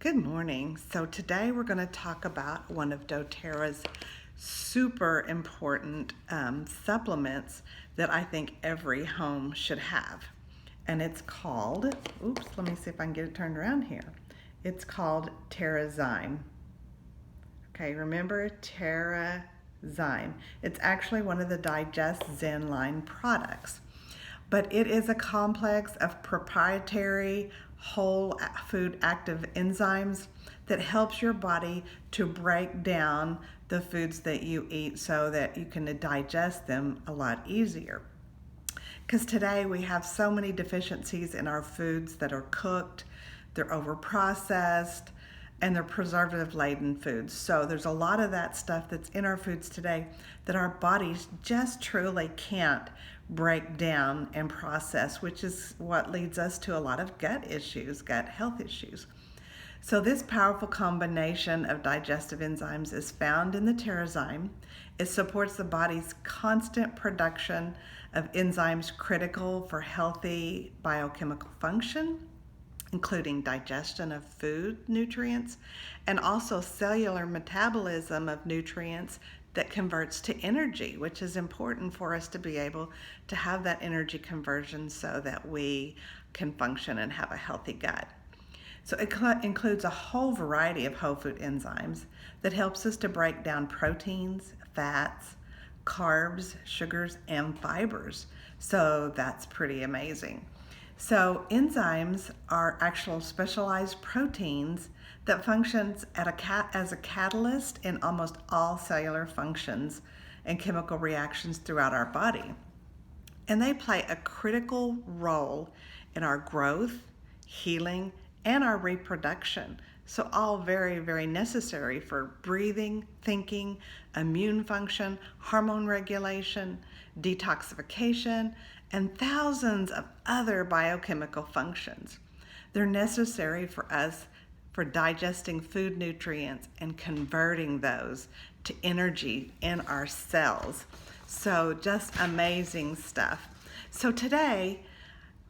Good morning. So today we're going to talk about one of doTERRA's super important supplements that I think every home should have. And it's called, let me see if I can get it turned around here. It's called TerraZyme. Okay, remember TerraZyme. It's actually one of the Digest Zen line products. But it is a complex of proprietary whole food active enzymes that helps your body to break down the foods that you eat so that you can digest them a lot easier. Because today we have so many deficiencies in our foods that are cooked, they're over processed, and they're preservative laden foods. So there's a lot of that stuff that's in our foods today that our bodies just truly can't break down and process, which is what leads us to a lot of gut issues, gut health issues. So this powerful combination of digestive enzymes is found in the TerraZyme. It supports the body's constant production of enzymes critical for healthy biochemical function, including digestion of food nutrients and also cellular metabolism of nutrients that converts to energy, which is important for us to be able to have that energy conversion so that we can function and have a healthy gut. So it includes a whole variety of whole food enzymes that helps us to break down proteins, fats, carbs, sugars, and fibers. So that's pretty amazing. So enzymes are actual specialized proteins that functions as a catalyst in almost all cellular functions and chemical reactions throughout our body. And they play a critical role in our growth, healing, and our reproduction. So all very, very necessary for breathing, thinking, immune function, hormone regulation, detoxification, and thousands of other biochemical functions. They're necessary for us for digesting food nutrients and converting those to energy in our cells. So just amazing stuff. So today,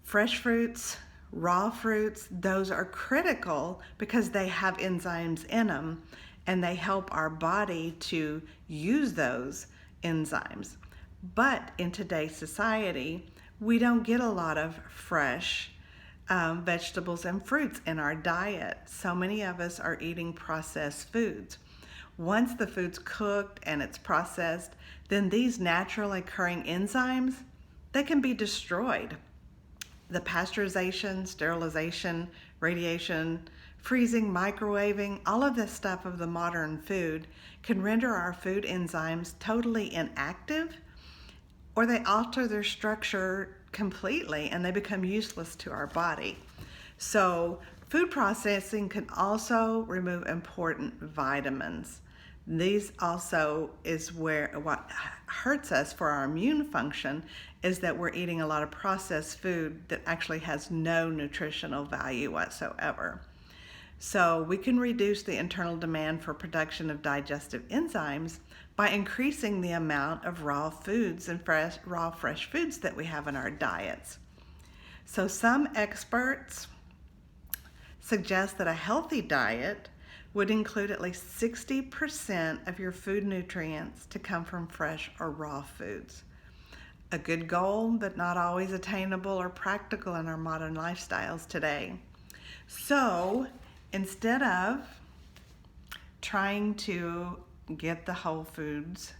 fresh fruits, raw fruits, those are critical because they have enzymes in them and they help our body to use those enzymes. But in today's society, we don't get a lot of fresh vegetables and fruits in our diet. So many of us are eating processed foods. Once the food's cooked and it's processed, then these naturally occurring enzymes, they can be destroyed. The pasteurization, sterilization, radiation, freezing, microwaving, all of this stuff of the modern food can render our food enzymes totally inactive, or they alter their structure completely and they become useless to our body. So food processing can also remove important vitamins. These also is where what hurts us for our immune function is that we're eating a lot of processed food that actually has no nutritional value whatsoever. So we can reduce the internal demand for production of digestive enzymes by increasing the amount of raw foods and fresh foods that we have in our diets. So some experts suggest that a healthy diet would include at least 60% of your food nutrients to come from fresh or raw foods. A good goal, but not always attainable or practical in our modern lifestyles today. So instead of trying to get the whole foods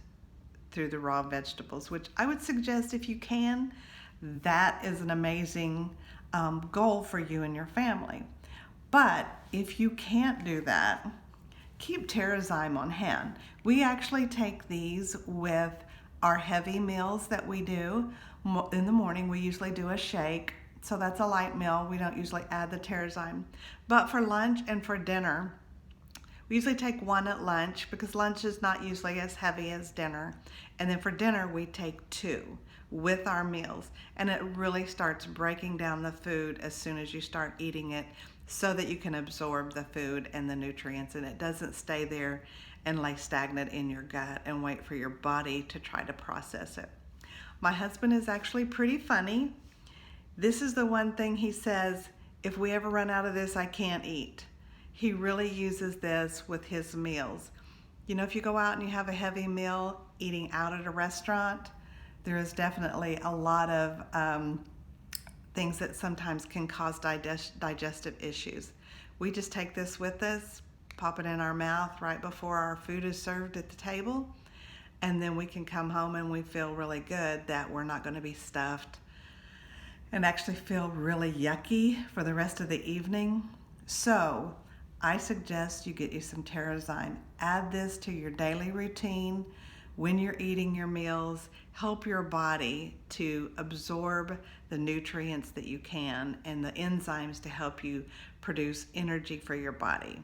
through the raw vegetables, which I would suggest if you can, that is an amazing goal for you and your family. But if you can't do that, keep TerraZyme on hand. We actually take these with our heavy meals that we do. In the morning, we usually do a shake. So that's a light meal. We don't usually add the TerraZyme. But for lunch and for dinner, we usually take one at lunch because lunch is not usually as heavy as dinner. And then for dinner, we take two with our meals. And it really starts breaking down the food as soon as you start eating it so that you can absorb the food and the nutrients and it doesn't stay there and lay stagnant in your gut and wait for your body to try to process it. My husband is actually pretty funny. This is the one thing he says, if we ever run out of this, I can't eat. He really uses this with his meals. You know, if you go out and you have a heavy meal eating out at a restaurant, there is definitely a lot of things that sometimes can cause digestive issues. We just take this with us, pop it in our mouth right before our food is served at the table, and then we can come home and we feel really good that we're not going to be stuffed and actually feel really yucky for the rest of the evening. So I suggest you get you some TerraZyme. Add this to your daily routine when you're eating your meals. Help your body to absorb the nutrients that you can and the enzymes to help you produce energy for your body.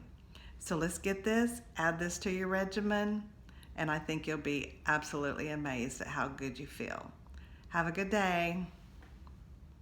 So let's get this, add this to your regimen, and I think you'll be absolutely amazed at how good you feel. Have a good day.